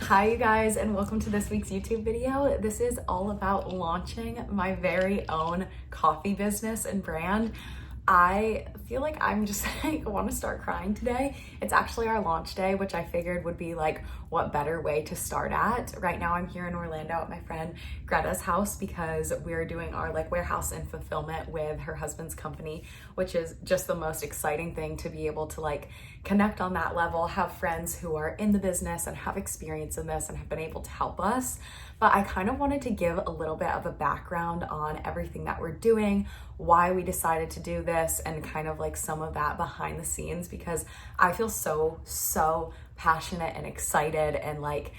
Hi you guys, and welcome to this week's YouTube video. This is all about launching my very own coffee business and brand. I feel like I'm just I want to start crying today. It's actually our launch day, which I figured would be like, what better way to start at. Right now I'm here in Orlando at my friend Greta's house because we're doing our like warehouse and fulfillment with her husband's company, which is just the most exciting thing to be able to like connect on that level, have friends who are in the business and have experience in this and have been able to help us. But I kind of wanted to give a little bit of a background on everything that we're doing, why we decided to do this, and kind of like some of that behind the scenes, because I feel so passionate and excited, and like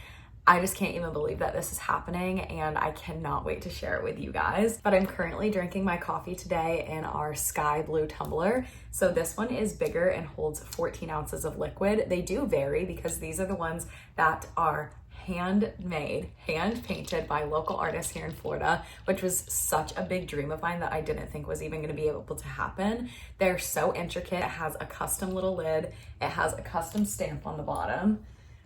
I just can't even believe that this is happening, and I cannot wait to share it with you guys. But I'm currently drinking my coffee today in our sky blue tumbler. So this one is bigger and holds 14 ounces of liquid. They do vary because these are the ones that are handmade, hand painted by local artists here in Florida, which was such a big dream of mine that I didn't think was even going to be able to happen. They're so intricate. It has a custom little lid. It has a custom stamp on the bottom.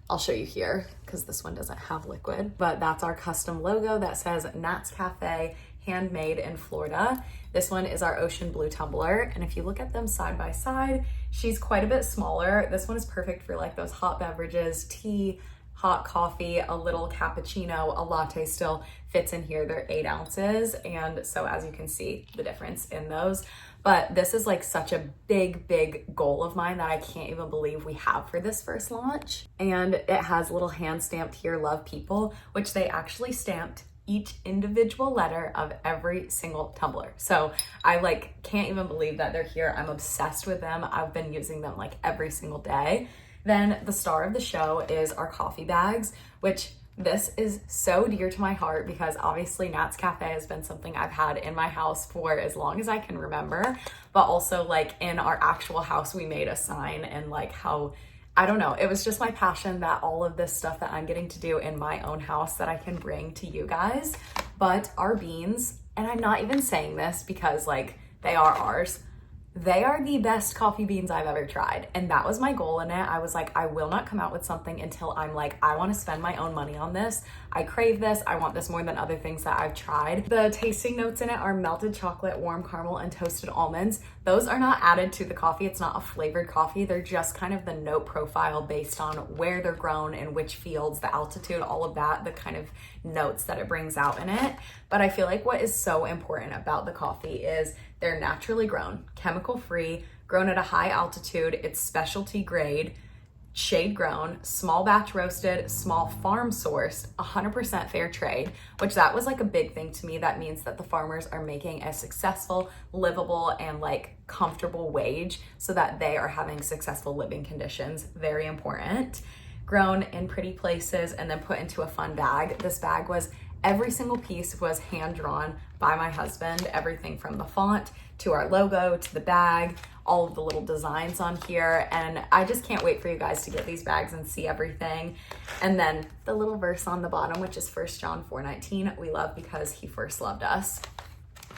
I'll show you here because this one doesn't have liquid, but that's our custom logo that says Nat's Cafe, handmade in Florida. This one is our ocean blue tumbler, and if you look at them side by side, she's quite a bit smaller. This one is perfect for like those hot beverages, tea, hot coffee, a little cappuccino, a latte still fits in here. They're 8 ounces. And so as you can see the difference in those, but this is like such a big goal of mine that I can't even believe we have for this first launch. And it has little hand stamped here, love people, which they actually stamped each individual letter of every single tumbler. So I like can't even believe that they're here. I'm obsessed with them. I've been using them like every single day. Then the star of the show is our coffee bags, which this is so dear to my heart because obviously Nat's Cafe has been something I've had in my house for as long as I can remember, but also like in our actual house, we made a sign, and like how, I don't know, it was just my passion that all of this stuff that I'm getting to do in my own house that I can bring to you guys. But our beans, and I'm not even saying this because like they are ours, they are the best coffee beans I've ever tried. And that was my goal in it. I was like, I will not come out with something until I'm like, I want to spend my own money on this. I crave this. I want this more than other things that I've tried. The tasting notes in it are melted chocolate, warm caramel, and toasted almonds. Those are not added to the coffee. It's not a flavored coffee. They're just kind of the note profile based on where they're grown and which fields, the altitude, all of that, the kind of notes that it brings out in it. But I feel like what is so important about the coffee is they're naturally grown, chemical free, grown at a high altitude. It's specialty grade, shade grown, small batch roasted, small farm sourced, 100% fair trade, which that was like a big thing to me. That means that the farmers are making a successful, livable, and like comfortable wage so that they are having successful living conditions. Very important. Grown in pretty places and then put into a fun bag. This bag was, every single piece was hand drawn by my husband, everything from the font to our logo to the bag, all of the little designs on here. And I just can't wait for you guys to get these bags and see everything. And then the little verse on the bottom, which is 1 John 4:19, we love because he first loved us.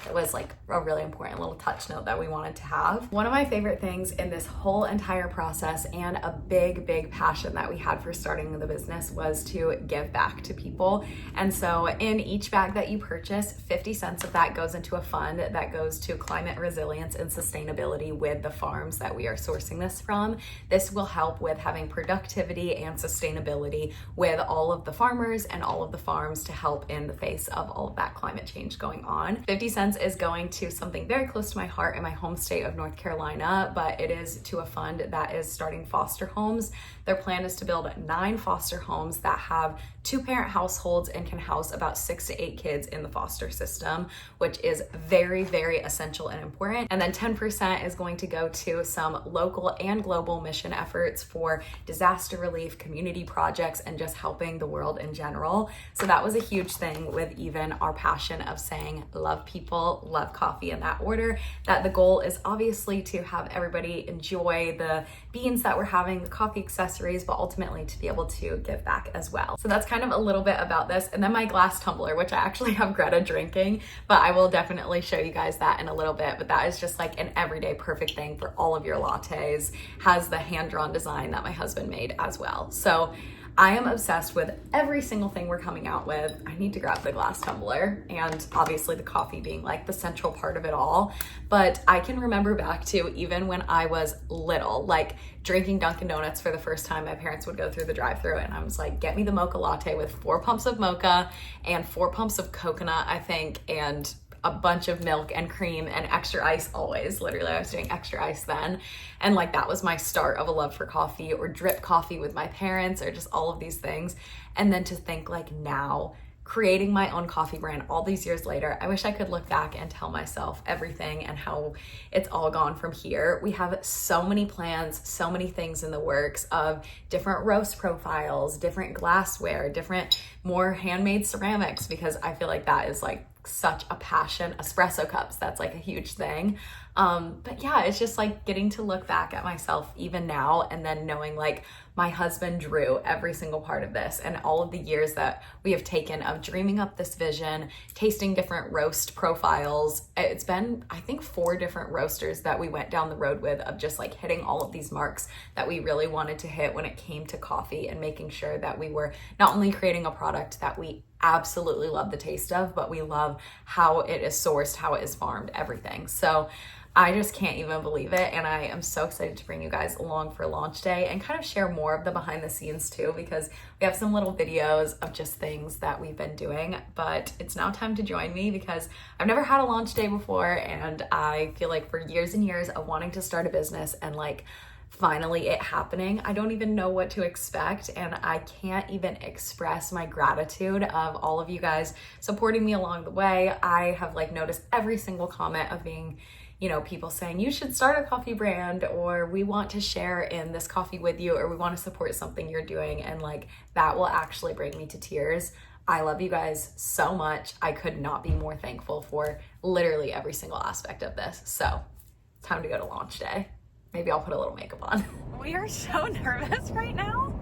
It was like a really important little touch note that we wanted to have. One of my favorite things in this whole entire process, and a big passion that we had for starting the business, was to give back to people. And so in each bag that you purchase, 50 cents of that goes into a fund that goes to climate resilience and sustainability with the farms that we are sourcing this from. This will help with having productivity and sustainability with all of the farmers and all of the farms to help in the face of all of that climate change going on. 50 cents is going to something very close to my heart in my home state of North Carolina, but it is to a fund that is starting foster homes. Their plan is to build 9 foster homes that have 2-parent households and can house about 6 to 8 kids in the foster system, which is very essential and important. And then 10% is going to go to some local and global mission efforts for disaster relief, community projects, and just helping the world in general. So that was a huge thing with even our passion of saying love people, love coffee in that order, that the goal is obviously to have everybody enjoy the beans that we're having, the coffee accessories, but ultimately to be able to give back as well. So that's kind of a little bit about this. And then my glass tumbler, which I actually have Greta drinking, but I will definitely show you guys that in a little bit. But that is just like an everyday perfect thing for all of your lattes. Has the hand-drawn design that my husband made as well. So I am obsessed with every single thing we're coming out with. I need to grab the glass tumbler, and obviously the coffee being like the central part of it all. But I can remember back to even when I was little, like drinking Dunkin' Donuts for the first time. My parents would go through the drive-thru and I was like, get me the mocha latte with 4 pumps of mocha and 4 pumps of coconut, I think, and a bunch of milk and cream and extra ice always. Literally, I was doing extra ice then. And like that was my start of a love for coffee, or drip coffee with my parents, or just all of these things. And then to think like now, creating my own coffee brand all these years later, I wish I could look back and tell myself everything and how it's all gone from here. We have so many plans, so many things in the works of different roast profiles, different glassware, different more handmade ceramics, because I feel like that is like such a passion. Espresso cups, that's like a huge thing. But yeah, it's just like getting to look back at myself even now, and then knowing like my husband drew every single part of this, and all of the years that we have taken of dreaming up this vision, tasting different roast profiles. It's been, I think, 4 different roasters that we went down the road with, of just like hitting all of these marks that we really wanted to hit when it came to coffee, and making sure that we were not only creating a product that we absolutely love the taste of, but we love how it is sourced, how it is farmed, everything. So I just can't even believe it, and I am so excited to bring you guys along for launch day and kind of share more of the behind the scenes too, because we have some little videos of just things that we've been doing. But it's now time to join me, because I've never had a launch day before, and I feel like for years and years of wanting to start a business and like finally it happening, I don't even know what to expect, and I can't even express my gratitude of all of you guys supporting me along the way. I have like noticed every single comment of being, you know, people saying you should start a coffee brand, or we want to share in this coffee with you, or we want to support something you're doing, and like that will actually bring me to tears. I love you guys so much. I could not be more thankful for literally every single aspect of this. So it's time to go to launch day. Maybe I'll put a little makeup on. We are so nervous right now.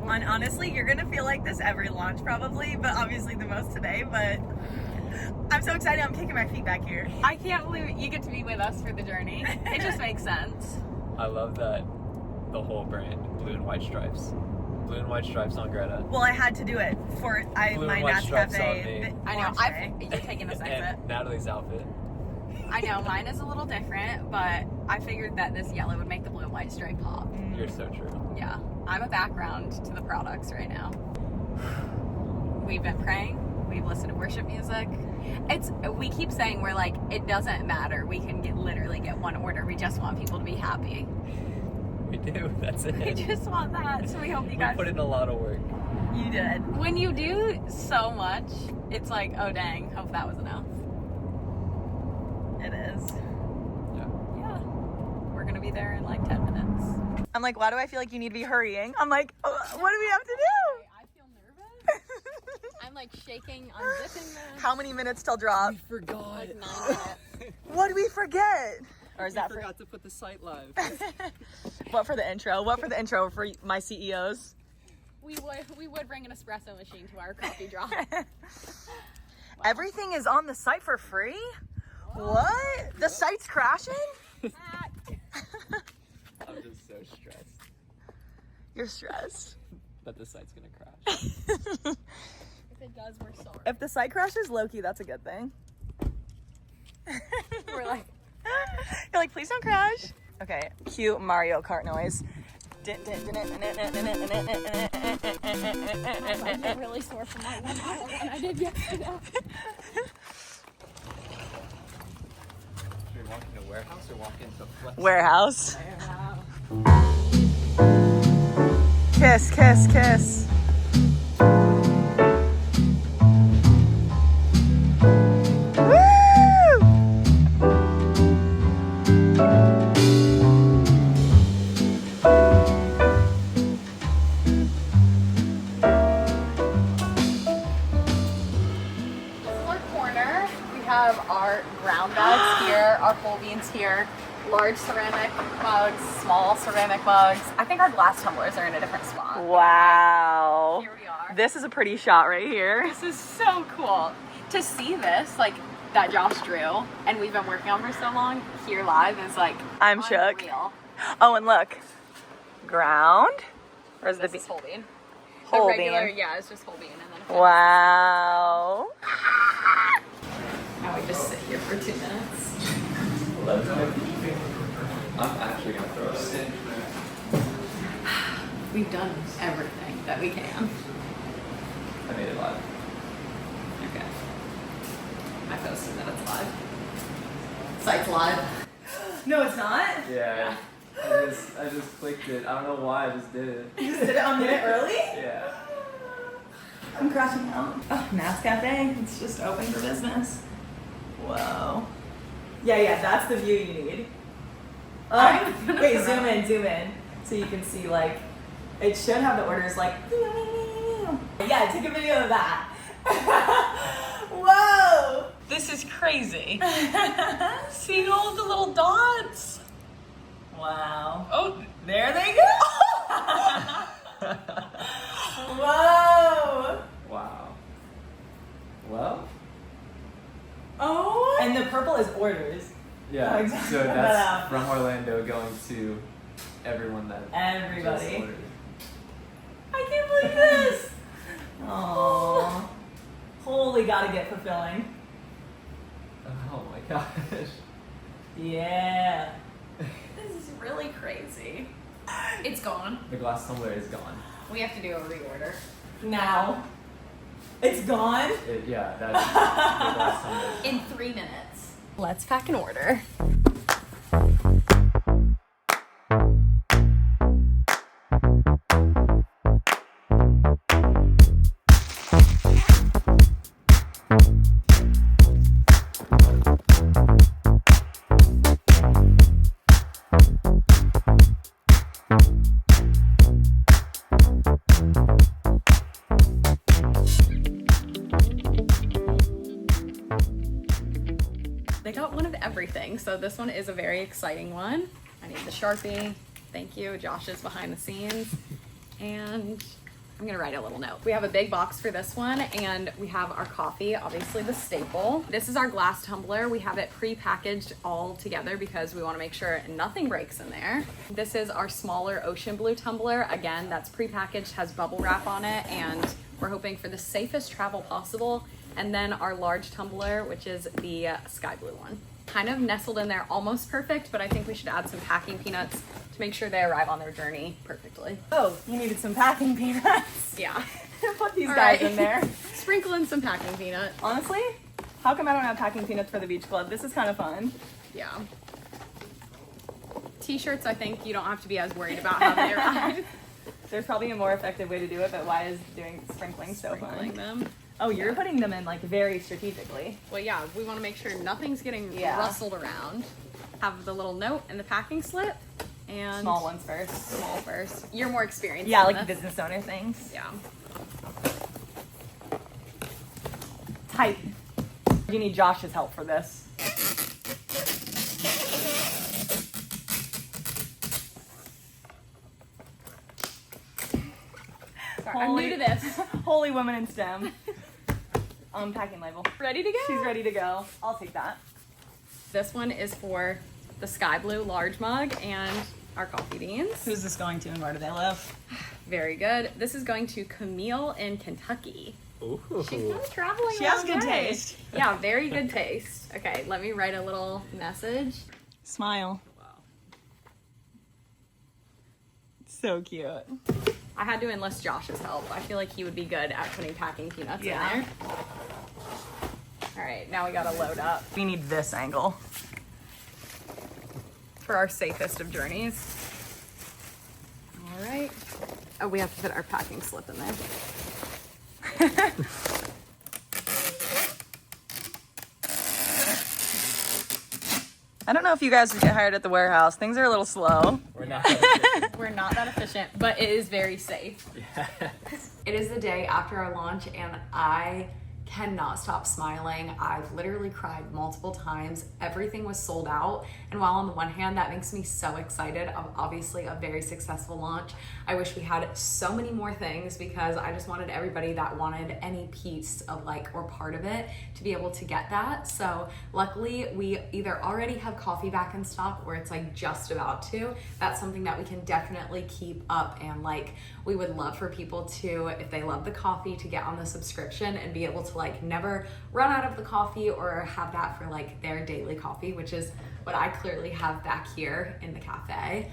And honestly, you're gonna feel like this every launch probably, but obviously the most today. But I'm so excited, I'm kicking my feet back here. I can't believe it. You get to be with us for the journey. It just makes sense. I love that the whole brand, blue and white stripes. Blue and white stripes on Greta. Well, I had to do it for my Nats Cafe. I know, you're taking us and Natalie's outfit. I know, mine is a little different, but I figured that this yellow would make the blue and white stripe pop. You're so true. Yeah, I'm a background to the products right now. We've been praying. We've listened to worship music. We keep saying we're like, it doesn't matter. We can literally get one order. We just want people to be happy. We do. That's it. We just want that. So we hope you guys. We put in a lot of work. You did. When you do so much, it's like, oh dang, hope that was enough. It is. Yeah. We're gonna be there in like 10 minutes. I'm like, why do I feel like you need to be hurrying? I'm like, what do we have to do? I feel nervous. I'm like shaking, unzipping this. How many minutes till drop? We forgot. Like 9 minutes. What did we forget? Or is that forgot to put the site live. What for the intro? What for the intro for my CEOs? We would bring an espresso machine to our coffee drop. Everything is on the site for free? What? The site's crashing? I'm just so stressed You're stressed. that the site's gonna crash. If it does, we're sorry. If the site crashes, low-key, that's a good thing. We're like, you're like, please don't crash. Okay, cue Mario Kart noise. I'm really sore from my 1 mile run I did yesterday. Should we walk into warehouse or walk into flex? Warehouse. Kiss, kiss, kiss. Our ground bags here, our whole beans here, large ceramic mugs, small ceramic mugs. I think our glass tumblers are in a different spot. Wow. Here we are. This is a pretty shot right here. This is so cool. To see this, like, that Josh drew, and we've been working on for so long, here live is like, I'm shook. unreal. Oh, and look. Ground. Where's This the is whole bean. Whole regular, bean. yeah, it's just whole bean. And then Wow. now we just sit here for 2 minutes. I'm actually gonna throw it in. We've done everything that we can. I made it live. Okay. I posted that it's live. Site's live. No, it's not. Yeah. I just clicked it. I don't know why. I just did it. You just did it a minute early? Yeah. I'm crashing out. Oh, Mass Cafe. It's just open for business. Whoa. Yeah, that's the view you need. Wait, zoom in. So you can see, like, it should have the orders like, yeah, take a video of that. Whoa! This is crazy. Seeing all of the little dots. Wow. Oh, there they go. Whoa. Wow. Well. Oh. And the purple is orders. Yeah. Oh, exactly. So that's from Orlando going to everyone that Everybody. just ordered. I can't believe this. Aww. Holy, gotta get fulfilling. Oh my gosh. Yeah. This is really crazy. It's gone. The glass tumbler is gone. We have to do a reorder. Now. It's gone? Yeah, that's the glass tumbler. In 3 minutes. Let's pack an order. They got one of everything, so this one is a very exciting one. I need the Sharpie. Thank you. Josh is behind the scenes. And I'm gonna write a little note. We have a big box for this one, and we have our coffee, obviously the staple. This is our glass tumbler. We have it pre-packaged all together because we wanna make sure nothing breaks in there. This is our smaller ocean blue tumbler. Again, that's pre-packaged, has bubble wrap on it, and we're hoping for the safest travel possible. And then our large tumbler, which is the sky blue one. Kind of nestled in there, almost perfect, but I think we should add some packing peanuts to make sure they arrive on their journey perfectly. Oh, you needed some packing peanuts. Yeah. Put these All guys right. in there. Sprinkle in some packing peanut. Honestly, how come I don't have packing peanuts for the beach club? This is kind of fun. Yeah. T-shirts, I think you don't have to be as worried about how they arrive. There's probably a more effective way to do it, but why is doing sprinkling so Sprinkling fun? them. Oh, you're putting them in like very strategically. Well, yeah, we want to make sure nothing's getting Yeah. rustled around. Have the little note and the packing slip. And Small ones first. Small first. You're more experienced. Yeah, in like this. business owner things. Yeah. Tight. You need Josh's help for this. Sorry, I'm new to this. Holy woman in STEM. Packing label. Ready to go? She's ready to go. I'll take that. This one is for the sky blue large mug and our coffee beans. Who's this going to and where do they live? Very good. This is going to Camille in Kentucky. Ooh. She's kind of traveling. She has a good long way. taste. Yeah, very good taste. Okay, let me write a little message. Smile. Wow. So cute. I had to enlist Josh's help. I feel like he would be good at putting packing peanuts in there. All right, now we gotta load up We need this angle. for our safest of journeys. All right. Oh, we have to put our packing slip in there. I don't know if you guys would get hired at the warehouse. Things are a little slow. We're not that efficient. We're not that efficient, but it is very safe. Yes. It is the day after our launch, and I cannot stop smiling. I've literally cried multiple times. Everything was sold out. And while on the one hand, that makes me so excited of obviously a very successful launch, I wish we had so many more things because I just wanted everybody that wanted any piece of like, or part of it to be able to get that. So luckily we either already have coffee back in stock or it's like just about to. That's something that we can definitely keep up, and like we would love for people to, if they love the coffee, to get on the subscription and be able to like never run out of the coffee or have that for like their daily coffee, which is what I clearly have back here in the cafe.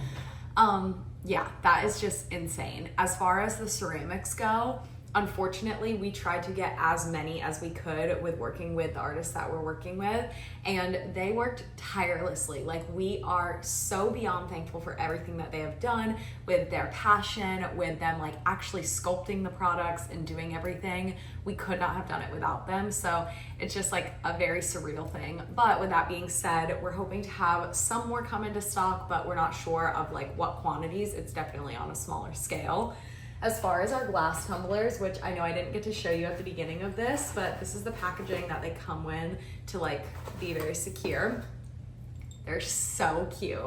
Yeah, that is just insane. As far as the ceramics go, unfortunately, we tried to get as many as we could with working with the artists that we're working with, and they worked tirelessly. Like, we are so beyond thankful for everything that they have done, with their passion, with them like actually sculpting the products and doing everything. We could not have done it without them. So it's just like a very surreal thing. But with that being said, we're hoping to have some more come into stock, but we're not sure of like what quantities. It's definitely on a smaller scale. As far as our glass tumblers, which I know I didn't get to show you at the beginning of this, but this is the packaging that they come in to like be very secure. They're so cute,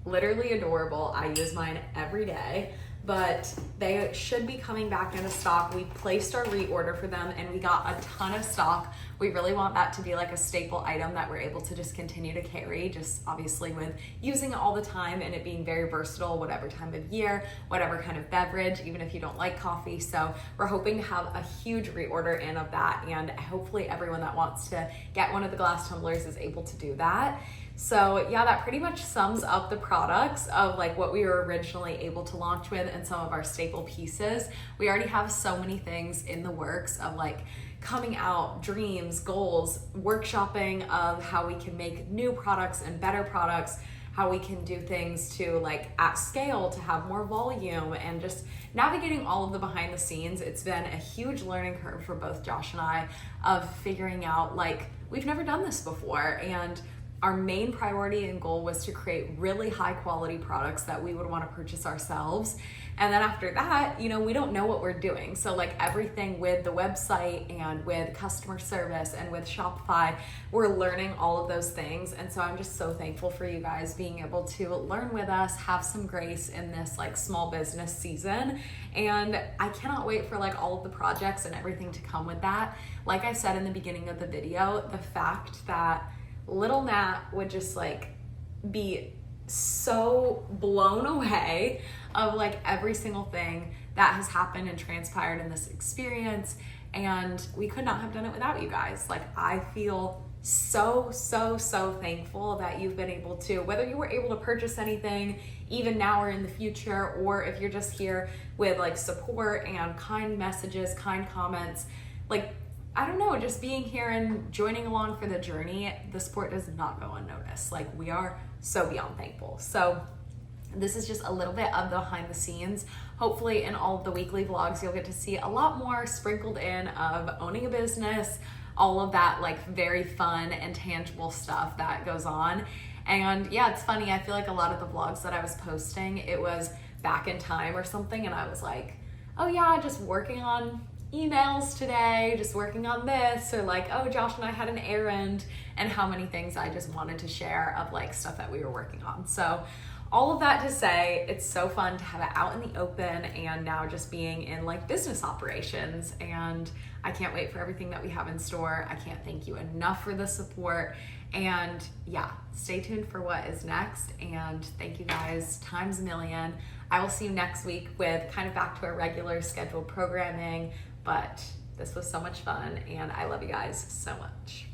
literally adorable. I use mine every day, but they should be coming back into stock. We placed our reorder for them and we got a ton of stock. We really want that to be like a staple item that we're able to just continue to carry, just obviously with using it all the time and it being very versatile, whatever time of year, whatever kind of beverage, even if you don't like coffee. So we're hoping to have a huge reorder in of that, and hopefully everyone that wants to get one of the glass tumblers is able to do that. So yeah, that pretty much sums up the products of like what we were originally able to launch with and some of our staple pieces. We already have so many things in the works of like coming out, dreams, goals, workshopping of how we can make new products and better products, how we can do things to like at scale to have more volume, and just navigating all of the behind the scenes. It's been a huge learning curve for both Josh and I of figuring out like we've never done this before, and our main priority and goal was to create really high quality products that we would want to purchase ourselves. And then after that, you know, we don't know what we're doing. So like everything with the website and with customer service and with Shopify, we're learning all of those things. And so I'm just so thankful for you guys being able to learn with us, have some grace in this like small business season. And I cannot wait for like all of the projects and everything to come with that. Like I said in the beginning of the video, the fact that little Nat would just like be so blown away of like every single thing that has happened and transpired in this experience, and we could not have done it without you guys. Like, I feel so thankful that you've been able to, whether you were able to purchase anything even now or in the future, or if you're just here with like support and kind messages, kind comments, like I don't know, just being here and joining along for the journey. The support does not go unnoticed. Like, we are so beyond thankful. So this is just a little bit of the behind the scenes. Hopefully in all of the weekly vlogs, you'll get to see a lot more sprinkled in of owning a business, all of that like very fun and tangible stuff that goes on. And yeah, it's funny. I feel like a lot of the vlogs that I was posting, it was back in time or something. And I was like, oh yeah, just working on emails today, just working on this, or like, oh, Josh and I had an errand, and how many things I just wanted to share of like stuff that we were working on. So all of that to say, it's so fun to have it out in the open and now just being in like business operations, and I can't wait for everything that we have in store. I can't thank you enough for the support, and yeah, stay tuned for what is next, and thank you guys times a million. I will see you next week with kind of back to our regular scheduled programming, but this was so much fun and I love you guys so much.